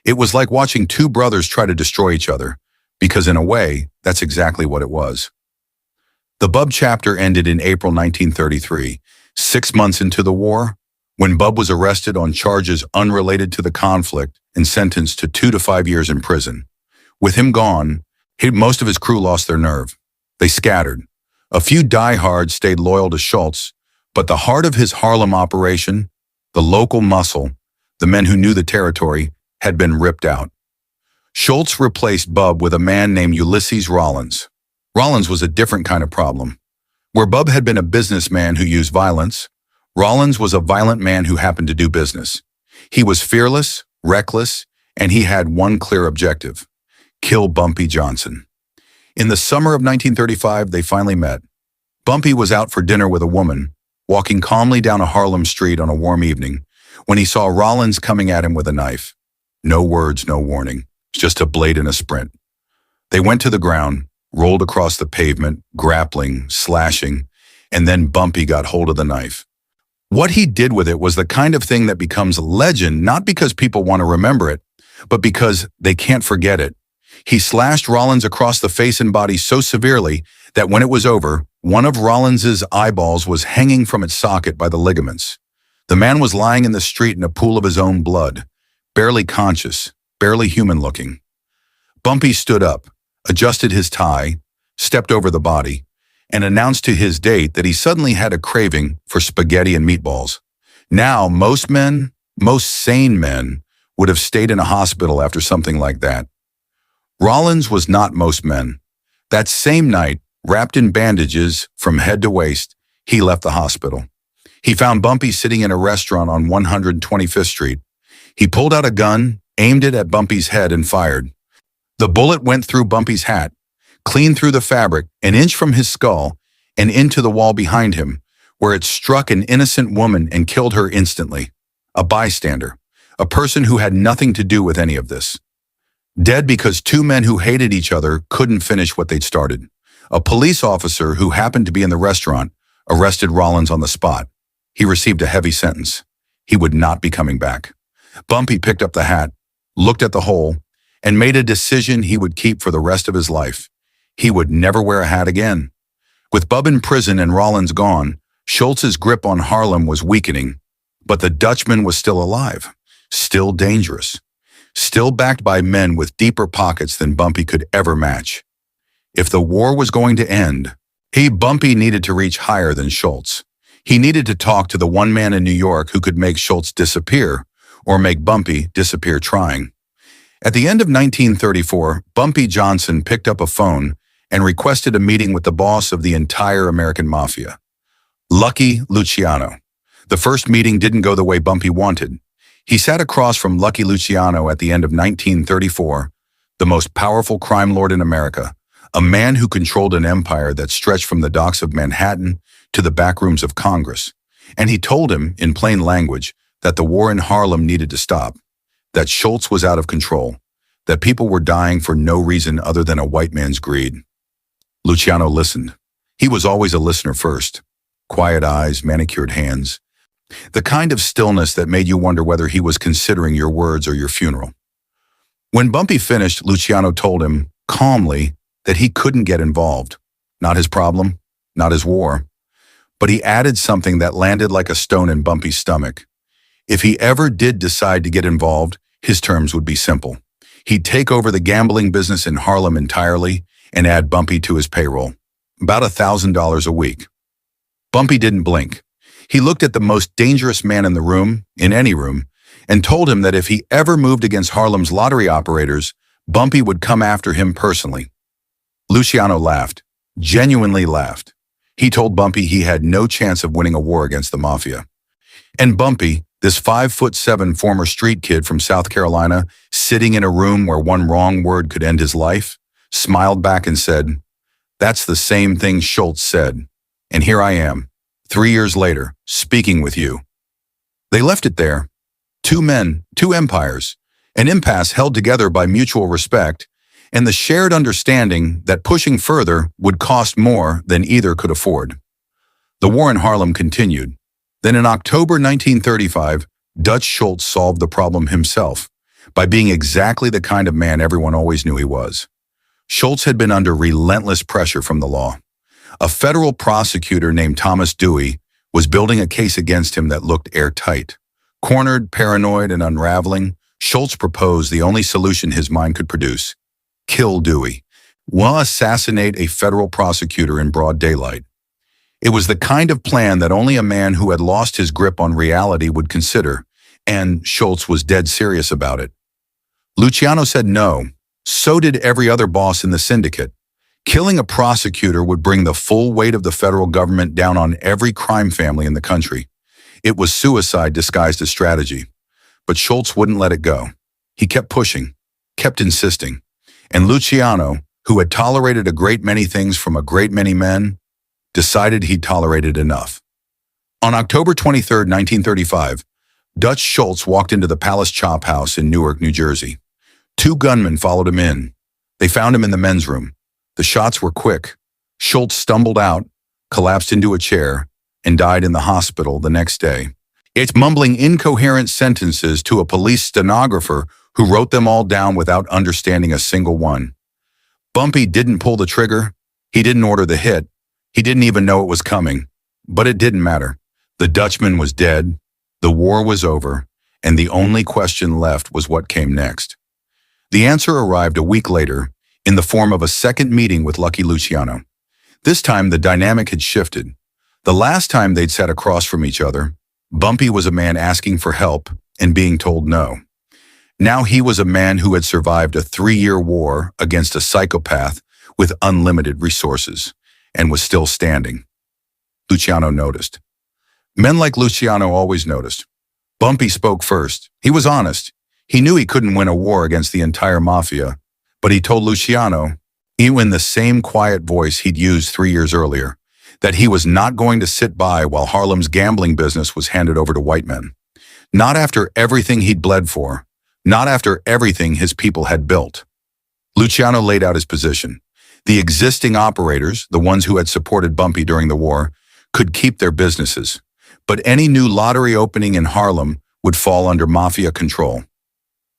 It was like watching 2 brothers try to destroy each other, because in a way, that's exactly what it was. The Bub chapter ended in April 1933, 6 months into the war, when Bub was arrested on charges unrelated to the conflict and sentenced to 2 to 5 years in prison. With him gone, most of his crew lost their nerve. They scattered. A few diehards stayed loyal to Schultz, but the heart of his Harlem operation, the local muscle, the men who knew the territory, had been ripped out. Schultz replaced Bub with a man named Ulysses Rollins. Rollins was a different kind of problem. Where Bub had been a businessman who used violence, Rollins was a violent man who happened to do business. He was fearless, reckless, and he had one clear objective: kill Bumpy Johnson. In the summer of 1935, they finally met. Bumpy was out for dinner with a woman, walking calmly down a Harlem street on a warm evening, when he saw Rollins coming at him with a knife. No words, no warning, just a blade and a sprint. They went to the ground, rolled across the pavement, grappling, slashing, and then Bumpy got hold of the knife. What he did with it was the kind of thing that becomes legend, not because people want to remember it, but because they can't forget it. He slashed Rollins across the face and body so severely that when it was over, one of Rollins's eyeballs was hanging from its socket by the ligaments. The man was lying in the street in a pool of his own blood, barely conscious, barely human-looking. Bumpy stood up, adjusted his tie, stepped over the body, and announced to his date that he suddenly had a craving for spaghetti and meatballs. Now, most men, most sane men, would have stayed in a hospital after something like that. Rollins was not most men. That same night, wrapped in bandages from head to waist, he left the hospital. He found Bumpy sitting in a restaurant on 125th Street. He pulled out a gun, aimed it at Bumpy's head, and fired. The bullet went through Bumpy's hat, clean through the fabric, an inch from his skull, and into the wall behind him, where it struck an innocent woman and killed her instantly. A bystander, a person who had nothing to do with any of this. Dead because two men who hated each other couldn't finish what they'd started. A police officer who happened to be in the restaurant arrested Rollins on the spot. He received a heavy sentence. He would not be coming back. Bumpy picked up the hat, looked at the hole, and made a decision he would keep for the rest of his life. He would never wear a hat again. With Bub in prison and Rollins gone, Schultz's grip on Harlem was weakening, but the Dutchman was still alive, still dangerous, still backed by men with deeper pockets than Bumpy could ever match. If the war was going to end, Bumpy needed to reach higher than Schultz. He needed to talk to the one man in New York who could make Schultz disappear, or make Bumpy disappear trying. At the end of 1934, Bumpy Johnson picked up a phone and requested a meeting with the boss of the entire American Mafia, Lucky Luciano. The first meeting didn't go the way Bumpy wanted. He sat across from Lucky Luciano at the end of 1934, the most powerful crime lord in America, a man who controlled an empire that stretched from the docks of Manhattan to the back rooms of Congress. And he told him, in plain language, that the war in Harlem needed to stop, that Schultz was out of control, that people were dying for no reason other than a white man's greed. Luciano listened. He was always a listener first. Quiet eyes, manicured hands. The kind of stillness that made you wonder whether he was considering your words or your funeral. When Bumpy finished, Luciano told him, calmly, that he couldn't get involved. Not his problem, not his war. But he added something that landed like a stone in Bumpy's stomach. If he ever did decide to get involved, his terms would be simple. He'd take over the gambling business in Harlem entirely and add Bumpy to his payroll. About $1,000 a week. Bumpy didn't blink. He looked at the most dangerous man in the room, in any room, and told him that if he ever moved against Harlem's lottery operators, Bumpy would come after him personally. Luciano laughed, genuinely laughed. He told Bumpy he had no chance of winning a war against the Mafia. And Bumpy, this 5'7" former street kid from South Carolina, sitting in a room where one wrong word could end his life, smiled back and said, "That's the same thing Schultz said. And here I am, 3 years later, speaking with you." They left it there. Two men, two empires, an impasse held together by mutual respect, and the shared understanding that pushing further would cost more than either could afford. The war in Harlem continued. Then in October 1935, Dutch Schultz solved the problem himself by being exactly the kind of man everyone always knew he was. Schultz had been under relentless pressure from the law. A federal prosecutor named Thomas Dewey was building a case against him that looked airtight. Cornered, paranoid, and unraveling, Schultz proposed the only solution his mind could produce: kill Dewey. Assassinate a federal prosecutor in broad daylight. It was the kind of plan that only a man who had lost his grip on reality would consider, and Schultz was dead serious about it. Luciano said no. So did every other boss in the syndicate. Killing a prosecutor would bring the full weight of the federal government down on every crime family in the country. It was suicide disguised as strategy. But Schultz wouldn't let it go. He kept pushing, kept insisting. And Luciano, who had tolerated a great many things from a great many men, decided he'd tolerated enough. On October 23, 1935, Dutch Schultz walked into the Palace Chop House in Newark, New Jersey. Two gunmen followed him in. They found him in the men's room. The shots were quick. Schultz stumbled out, collapsed into a chair, and died in the hospital the next day. It's mumbling incoherent sentences to a police stenographer who wrote them all down without understanding a single one. Bumpy didn't pull the trigger. He didn't order the hit. He didn't even know it was coming. But it didn't matter. The Dutchman was dead. The war was over. And the only question left was what came next. The answer arrived a week later in the form of a second meeting with Lucky Luciano. This time, the dynamic had shifted. The last time they'd sat across from each other, Bumpy was a man asking for help and being told no. Now he was a man who had survived a 3-year war against a psychopath with unlimited resources and was still standing. Luciano noticed. Men like Luciano always noticed. Bumpy spoke first. He was honest. He knew he couldn't win a war against the entire mafia, but he told Luciano, even in the same quiet voice he'd used 3 years earlier, that he was not going to sit by while Harlem's gambling business was handed over to white men. Not after everything he'd bled for, not after everything his people had built. Luciano laid out his position. The existing operators, the ones who had supported Bumpy during the war, could keep their businesses, but any new lottery opening in Harlem would fall under mafia control.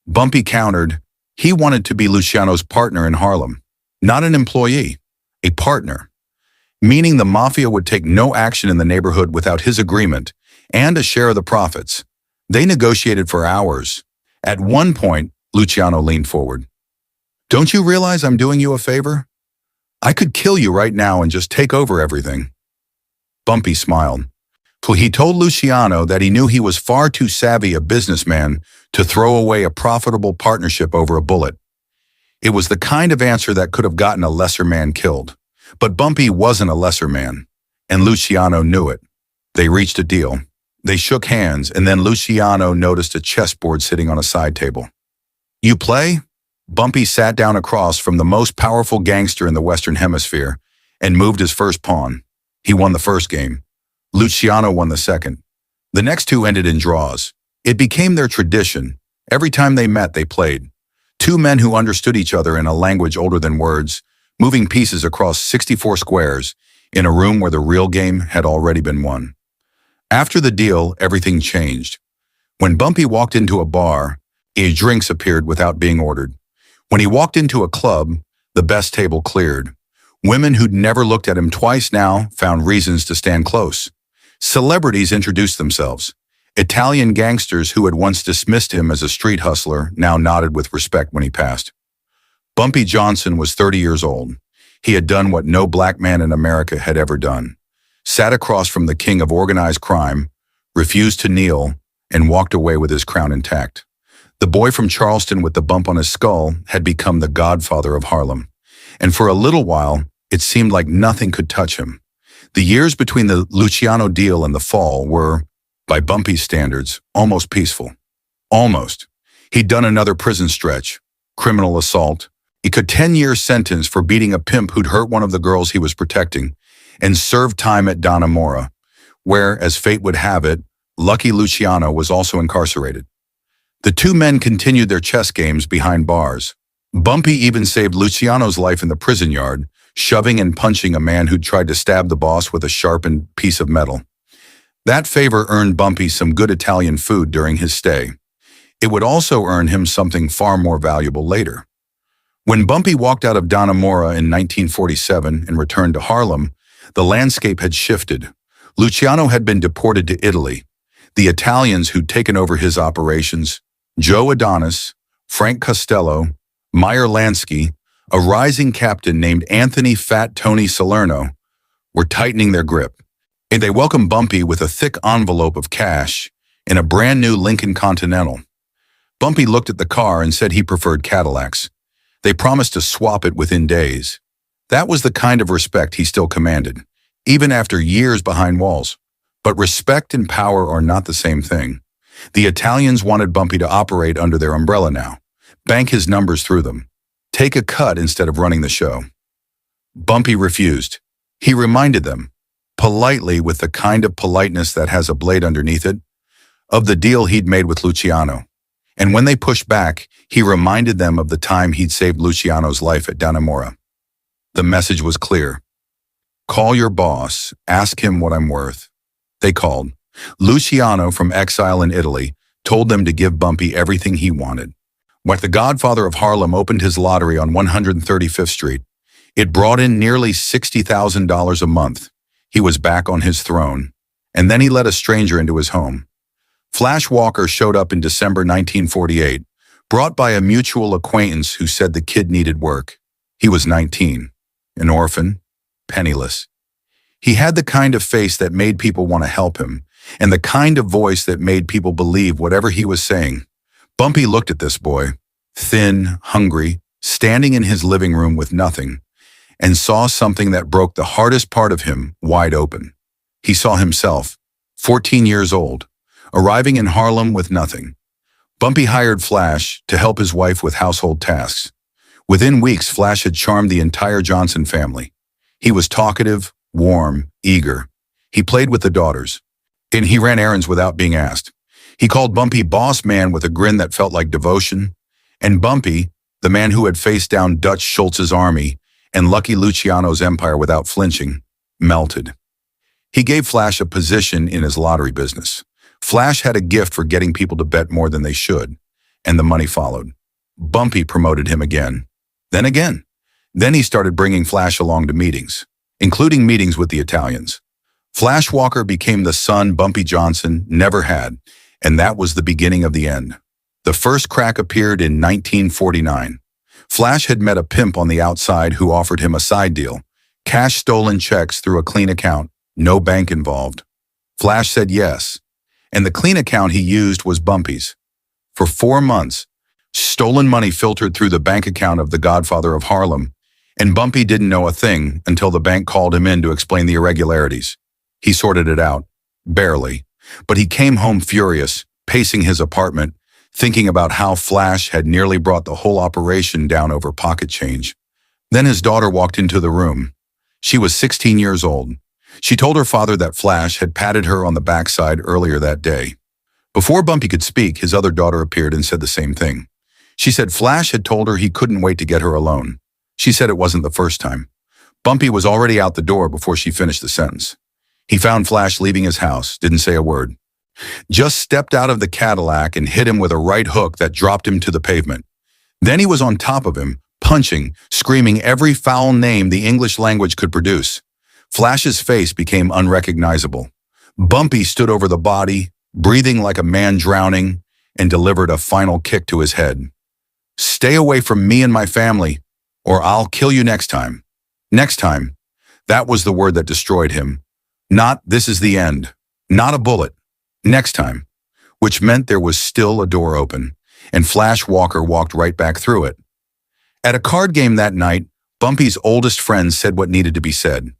Bumpy countered, he wanted to be Luciano's partner in Harlem, not an employee, a partner, meaning the mafia would take no action in the neighborhood without his agreement and a share of the profits. They negotiated for hours. At one point, Luciano leaned forward. "Don't you realize I'm doing you a favor? I could kill you right now and just take over everything." Bumpy smiled. He told Luciano that he knew he was far too savvy a businessman to throw away a profitable partnership over a bullet. It was the kind of answer that could have gotten a lesser man killed. But Bumpy wasn't a lesser man, and Luciano knew it. They reached a deal. They shook hands, and then Luciano noticed a chessboard sitting on a side table. "You play?" Bumpy sat down across from the most powerful gangster in the Western Hemisphere and moved his first pawn. He won the first game. Luciano won the second. The next two ended in draws. It became their tradition. Every time they met, they played. Two men who understood each other in a language older than words, moving pieces across 64 squares in a room where the real game had already been won. After the deal, everything changed. When Bumpy walked into a bar, drinks appeared without being ordered. When he walked into a club, the best table cleared. Women who'd never looked at him twice now found reasons to stand close. Celebrities introduced themselves. Italian gangsters who had once dismissed him as a street hustler now nodded with respect when he passed. Bumpy Johnson was 30 years old. He had done what no black man in America had ever done. Sat across from the king of organized crime, refused to kneel, and walked away with his crown intact. The boy from Charleston with the bump on his skull had become the Godfather of Harlem. And for a little while, it seemed like nothing could touch him. The years between the Luciano deal and the fall were, by Bumpy's standards, almost peaceful. Almost. He'd done another prison stretch, criminal assault. He could 10-year sentence for beating a pimp who'd hurt one of the girls he was protecting, and served time at Dannemora, where, as fate would have it, Lucky Luciano was also incarcerated. The two men continued their chess games behind bars. Bumpy even saved Luciano's life in the prison yard, shoving and punching a man who'd tried to stab the boss with a sharpened piece of metal. That favor earned Bumpy some good Italian food during his stay. It would also earn him something far more valuable later. When Bumpy walked out of Dannemora in 1947 and returned to Harlem, the landscape had shifted. Luciano had been deported to Italy. The Italians who'd taken over his operations, Joe Adonis, Frank Costello, Meyer Lansky, a rising captain named Anthony Fat Tony Salerno, were tightening their grip. And they welcomed Bumpy with a thick envelope of cash in a brand new Lincoln Continental. Bumpy looked at the car and said he preferred Cadillacs. They promised to swap it within days. That was the kind of respect he still commanded, even after years behind walls. But respect and power are not the same thing. The Italians wanted Bumpy to operate under their umbrella now, bank his numbers through them, take a cut instead of running the show. Bumpy refused. He reminded them, politely with the kind of politeness that has a blade underneath it, of the deal he'd made with Luciano. And when they pushed back, he reminded them of the time he'd saved Luciano's life at Dannemora. The message was clear. Call your boss, ask him what I'm worth. They called. Luciano, from exile in Italy, told them to give Bumpy everything he wanted. When the Godfather of Harlem opened his lottery on 135th Street, it brought in nearly $60,000 a month. He was back on his throne, and then he let a stranger into his home. Flash Walker showed up in December 1948, brought by a mutual acquaintance who said the kid needed work. He was 19, an orphan, penniless. He had the kind of face that made people want to help him, and the kind of voice that made people believe whatever he was saying. Bumpy looked at this boy, thin, hungry, standing in his living room with nothing, and saw something that broke the hardest part of him wide open. He saw himself, 14 years old, arriving in Harlem with nothing. Bumpy hired Flash to help his wife with household tasks. Within weeks, Flash had charmed the entire Johnson family. He was talkative, warm, eager. He played with the daughters, and he ran errands without being asked. He called Bumpy boss man with a grin that felt like devotion, and Bumpy, the man who had faced down Dutch Schultz's army and Lucky Luciano's empire without flinching, melted. He gave Flash a position in his lottery business. Flash had a gift for getting people to bet more than they should, and the money followed. Bumpy promoted him again. Then he started bringing Flash along to meetings, including meetings with the Italians. Flash Walker became the son Bumpy Johnson never had, and that was the beginning of the end. The first crack appeared in 1949. Flash had met a pimp on the outside who offered him a side deal, cash stolen checks through a clean account, no bank involved. Flash said yes, and the clean account he used was Bumpy's. For 4 months, stolen money filtered through the bank account of the Godfather of Harlem, and Bumpy didn't know a thing until the bank called him in to explain the irregularities. He sorted it out, barely, but he came home furious, pacing his apartment, thinking about how Flash had nearly brought the whole operation down over pocket change. Then his daughter walked into the room. She was 16 years old. She told her father that Flash had patted her on the backside earlier that day. Before Bumpy could speak, his other daughter appeared and said the same thing. She said Flash had told her he couldn't wait to get her alone. She said it wasn't the first time. Bumpy was already out the door before she finished the sentence. He found Flash leaving his house, didn't say a word. Just stepped out of the Cadillac and hit him with a right hook that dropped him to the pavement. Then he was on top of him, punching, screaming every foul name the English language could produce. Flash's face became unrecognizable. Bumpy stood over the body, breathing like a man drowning, and delivered a final kick to his head. "Stay away from me and my family, or I'll kill you next time." Next time. That was the word that destroyed him. Not "this is the end." Not a bullet. Next time. Which meant there was still a door open, and Flash Walker walked right back through it. At a card game that night, Bumpy's oldest friend said what needed to be said.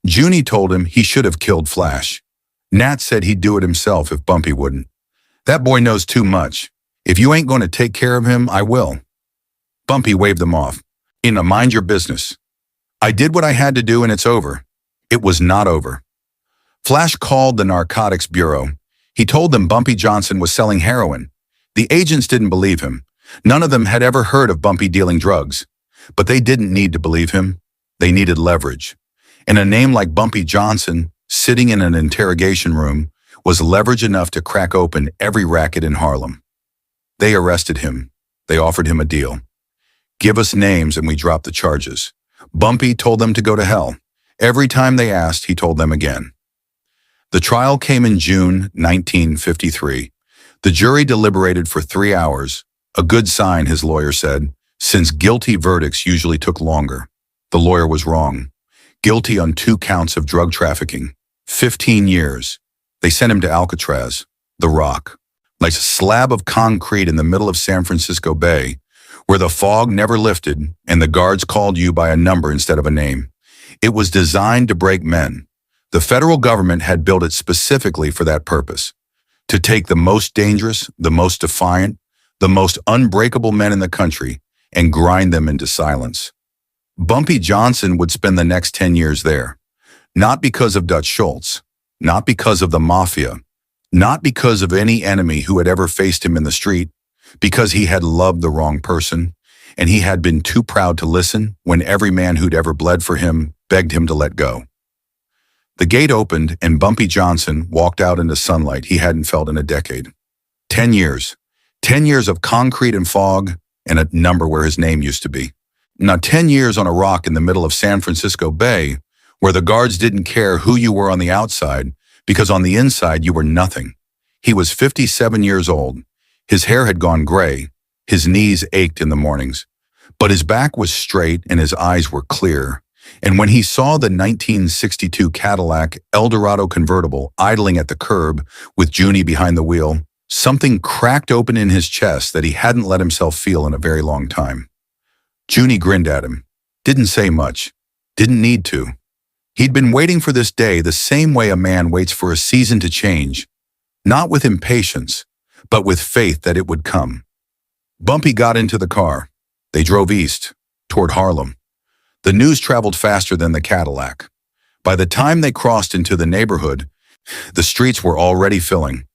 Junie told him he should have killed Flash. Nat said he'd do it himself if Bumpy wouldn't. "That boy knows too much. If you ain't going to take care of him, I will." Bumpy waved them off. Mind your business. I did what I had to do and it's over." It was not over. Flash called the Narcotics Bureau. He told them Bumpy Johnson was selling heroin. The agents didn't believe him. None of them had ever heard of Bumpy dealing drugs. But they didn't need to believe him. They needed leverage. And a name like Bumpy Johnson, sitting in an interrogation room, was leverage enough to crack open every racket in Harlem. They arrested him. They offered him a deal. "Give us names and we drop the charges." Bumpy told them to go to hell. Every time they asked, he told them again. The trial came in June 1953. The jury deliberated for 3 hours, a good sign, his lawyer said, since guilty verdicts usually took longer. The lawyer was wrong. Guilty on 2 counts of drug trafficking. 15 years. They sent him to Alcatraz, the Rock, like a slab of concrete in the middle of San Francisco Bay, where the fog never lifted and the guards called you by a number instead of a name. It was designed to break men. The federal government had built it specifically for that purpose, to take the most dangerous, the most defiant, the most unbreakable men in the country and grind them into silence. Bumpy Johnson would spend the next 10 years there, not because of Dutch Schultz, not because of the mafia, not because of any enemy who had ever faced him in the street, because he had loved the wrong person, and he had been too proud to listen when every man who'd ever bled for him begged him to let go. The gate opened and Bumpy Johnson walked out into sunlight he hadn't felt in a decade. 10 years. 10 years of concrete and fog and a number where his name used to be. Now 10 years on a rock in the middle of San Francisco Bay where the guards didn't care who you were on the outside because on the inside you were nothing. He was 57 years old. His hair had gone gray. His knees ached in the mornings. But his back was straight and his eyes were clear. And when he saw the 1962 Cadillac Eldorado convertible idling at the curb with Junie behind the wheel, something cracked open in his chest that he hadn't let himself feel in a very long time. Junie grinned at him, didn't say much, didn't need to. He'd been waiting for this day the same way a man waits for a season to change, not with impatience, but with faith that it would come. Bumpy got into the car. They drove east, toward Harlem. The news traveled faster than the Cadillac. By the time they crossed into the neighborhood, the streets were already filling.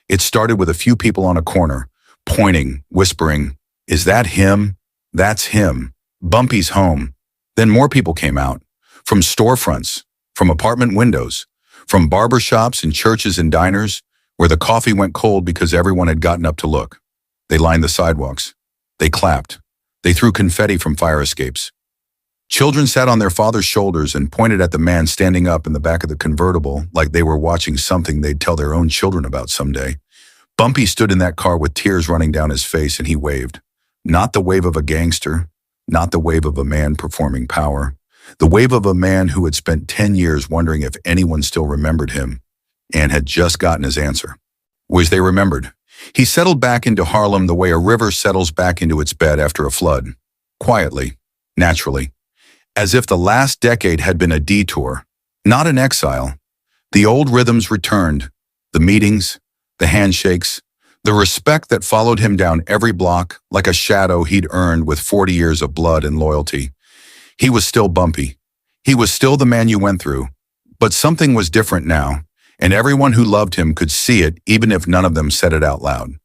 It started with a few people on a corner, pointing, whispering, "Is that him? That's him. Bumpy's home." Then more people came out, from storefronts, from apartment windows, from barber shops and churches and diners, where the coffee went cold because everyone had gotten up to look. They lined the sidewalks. They clapped. They threw confetti from fire escapes. Children sat on their father's shoulders and pointed at the man standing up in the back of the convertible like they were watching something they'd tell their own children about someday. Bumpy stood in that car with tears running down his face and he waved. Not the wave of a gangster, not the wave of a man performing power, the wave of a man who had spent 10 years wondering if anyone still remembered him and had just gotten his answer. Which they remembered. He settled back into Harlem the way a river settles back into its bed after a flood. Quietly, naturally. As if the last decade had been a detour, not an exile. The old rhythms returned, the meetings, the handshakes, the respect that followed him down every block like a shadow he'd earned with 40 years of blood and loyalty. He was still Bumpy. He was still the man you went through, but something was different now, and everyone who loved him could see it even if none of them said it out loud.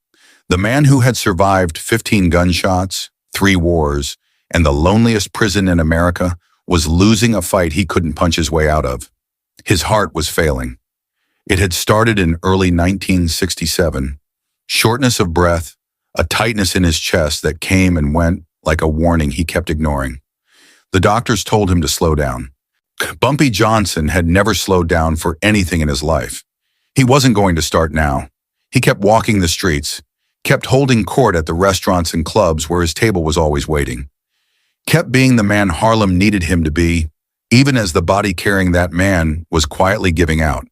The man who had survived 15 gunshots, 3 wars, and the loneliest prison in America was losing a fight he couldn't punch his way out of. His heart was failing. It had started in early 1967. Shortness of breath, a tightness in his chest that came and went like a warning he kept ignoring. The doctors told him to slow down. Bumpy Johnson had never slowed down for anything in his life. He wasn't going to start now. He kept walking the streets, kept holding court at the restaurants and clubs where his table was always waiting. Kept being the man Harlem needed him to be, even as the body carrying that man was quietly giving out.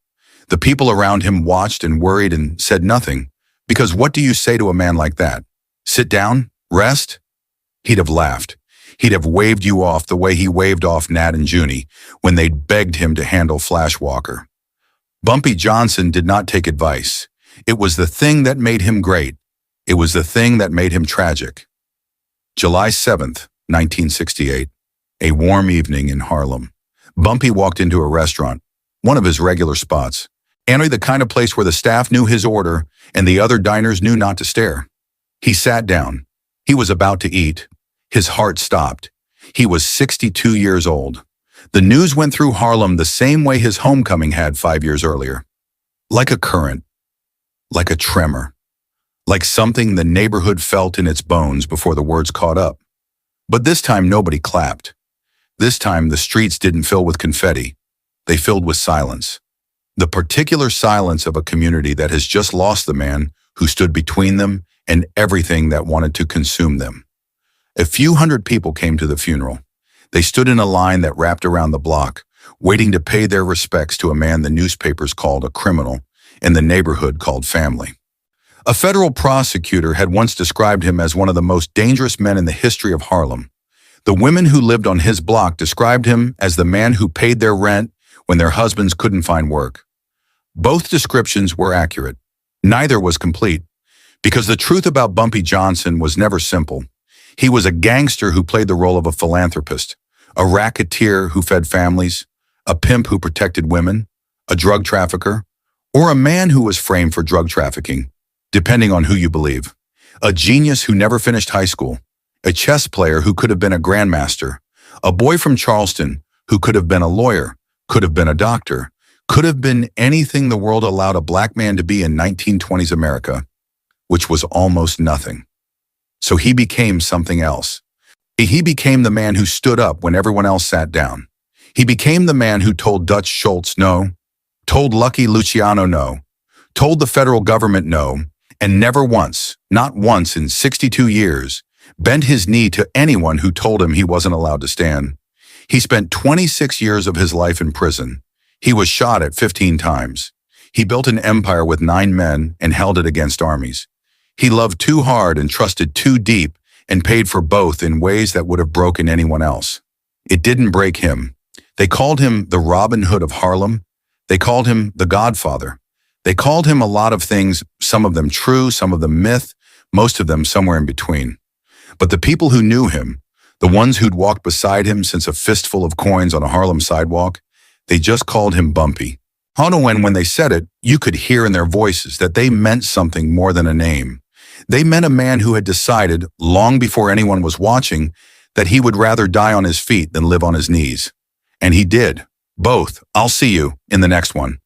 The people around him watched and worried and said nothing, because what do you say to a man like that? Sit down? Rest? He'd have laughed. He'd have waved you off the way he waved off Nat and Junie when they'd begged him to handle Flash Walker. Bumpy Johnson did not take advice. It was the thing that made him great. It was the thing that made him tragic. July 7th, 1968, a warm evening in Harlem. Bumpy walked into a restaurant, one of his regular spots, entering the kind of place where the staff knew his order and the other diners knew not to stare. He sat down. He was about to eat. His heart stopped. He was 62 years old. The news went through Harlem the same way his homecoming had 5 years earlier. Like a current, like a tremor, like something the neighborhood felt in its bones before the words caught up. But this time nobody clapped. This time the streets didn't fill with confetti. They filled with silence. The particular silence of a community that has just lost the man who stood between them and everything that wanted to consume them. A few hundred people came to the funeral. They stood in a line that wrapped around the block, waiting to pay their respects to a man the newspapers called a criminal and the neighborhood called family. A federal prosecutor had once described him as one of the most dangerous men in the history of Harlem. The women who lived on his block described him as the man who paid their rent when their husbands couldn't find work. Both descriptions were accurate. Neither was complete, because the truth about Bumpy Johnson was never simple. He was a gangster who played the role of a philanthropist, a racketeer who fed families, a pimp who protected women, a drug trafficker, or a man who was framed for drug trafficking, depending on who you believe. A genius who never finished high school, a chess player who could have been a grandmaster, a boy from Charleston who could have been a lawyer, could have been a doctor, could have been anything the world allowed a black man to be in 1920s America, which was almost nothing. So he became something else. He became the man who stood up when everyone else sat down. He became the man who told Dutch Schultz no, told Lucky Luciano no, told the federal government no, and never once, not once in 62 years, bent his knee to anyone who told him he wasn't allowed to stand. He spent 26 years of his life in prison. He was shot at 15 times. He built an empire with 9 men and held it against armies. He loved too hard and trusted too deep and paid for both in ways that would have broken anyone else. It didn't break him. They called him the Robin Hood of Harlem. They called him the Godfather. They called him a lot of things, some of them true, some of them myth, most of them somewhere in between. But the people who knew him, the ones who'd walked beside him since a fistful of coins on a Harlem sidewalk, they just called him Bumpy. When they said it, you could hear in their voices that they meant something more than a name. They meant a man who had decided, long before anyone was watching, that he would rather die on his feet than live on his knees. And he did. Both. I'll see you in the next one.